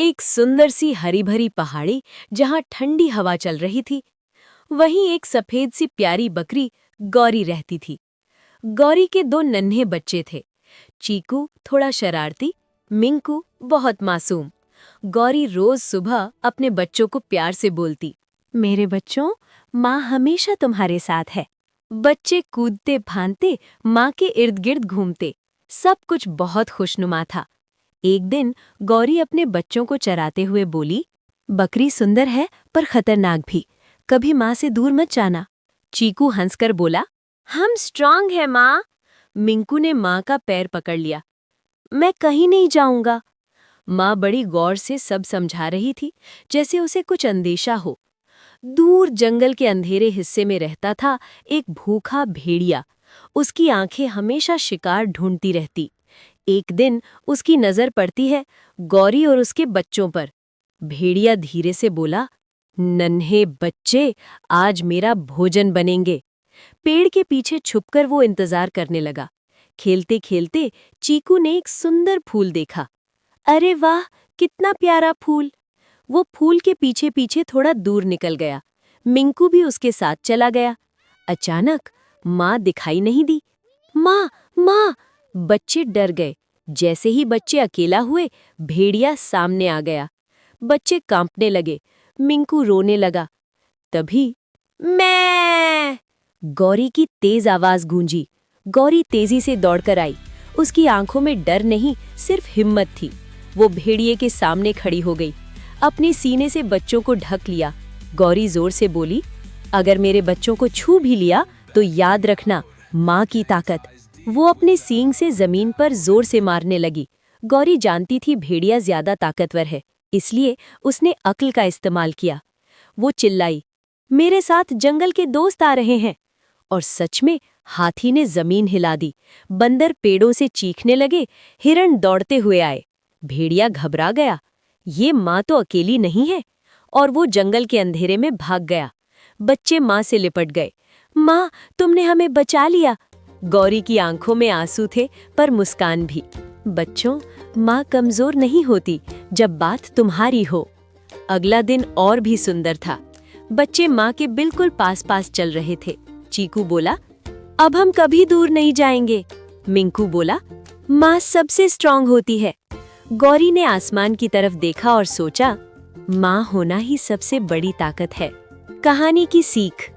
एक सुंदर सी हरी भरी पहाड़ी जहां ठंडी हवा चल रही थी। वहीं एक सफेद सी प्यारी बकरी गौरी रहती थी। गौरी के दो नन्हे बच्चे थे। चीकू थोड़ा शरारती, मिंकू बहुत मासूम। गौरी रोज सुबह अपने बच्चों को प्यार से बोलती, मेरे बच्चों, माँ हमेशा तुम्हारे साथ है। बच्चे कूदते फांदते माँ के इर्द गिर्द घूमते। सब कुछ बहुत खुशनुमा था। एक दिन गौरी अपने बच्चों को चराते हुए बोली, बकरी सुंदर है पर खतरनाक भी, कभी माँ से दूर मत जाना। चीकू हंसकर बोला, हम स्ट्रांग हैं माँ। मिंकू ने माँ का पैर पकड़ लिया, मैं कहीं नहीं जाऊंगा। माँ बड़ी गौर से सब समझा रही थी, जैसे उसे कुछ अंदेशा हो। दूर जंगल के अंधेरे हिस्से में रहता था एक भूखा भेड़िया। उसकी आंखें हमेशा शिकार ढूंढती रहती। एक दिन उसकी नजर पड़ती है गौरी और उसके बच्चों पर। भेड़िया धीरे से बोला, नन्हे बच्चे, आज मेरा भोजन बनेंगे। पेड़ के पीछे छुपकर वो इंतजार करने लगा। खेलते खेलते चीकू ने एक सुंदर फूल देखा। अरे वाह, कितना प्यारा फूल! वो फूल के पीछे पीछे थोड़ा दूर निकल गया। मिंकू भी उसके साथ चला गया। अचानक माँ दिखाई नहीं दी। माँ, माँ! बच्चे डर गए। जैसे ही बच्चे अकेला हुए, भेड़िया सामने आ गया। बच्चे कांपने लगे। मिंकू रोने लगा। तभी मैं गौरी की तेज आवाज गूंजी। गौरी तेजी से दौड़कर आई। उसकी आंखों में डर नहीं, सिर्फ हिम्मत थी। वो भेड़िए के सामने खड़ी हो गई। अपने सीने से बच्चों को ढक लिया। गौरी जोर से बोली, अगर मेरे बच्चों को छू भी लिया तो याद रखना, माँ की ताकत। वो अपने सींग से जमीन पर जोर से मारने लगी। गौरी जानती थी भेड़िया ज्यादा ताकतवर है, इसलिए उसने अक्ल का इस्तेमाल किया। वो चिल्लाई, मेरे साथ जंगल के दोस्त आ रहे हैं। और सच में हाथी ने जमीन हिला दी। बंदर पेड़ों से चीखने लगे। हिरण दौड़ते हुए आए। भेड़िया घबरा गया। ये माँ तो अकेली नहीं है, और वो जंगल के अंधेरे में भाग गया। बच्चे माँ से लिपट गए। माँ, तुमने हमें बचा लिया। गौरी की आंखों में आंसू थे, पर मुस्कान भी। बच्चों, माँ कमजोर नहीं होती जब बात तुम्हारी हो। अगला दिन और भी सुंदर था। बच्चे माँ के बिल्कुल पास पास चल रहे थे। चीकू बोला, अब हम कभी दूर नहीं जाएंगे। मिंकू बोला, माँ सबसे स्ट्रांग होती है। गौरी ने आसमान की तरफ देखा और सोचा, माँ होना ही सबसे बड़ी ताकत है। कहानी की सीख,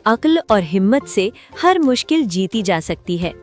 अक्ल और हिम्मत से हर मुश्किल जीती जा सकती है।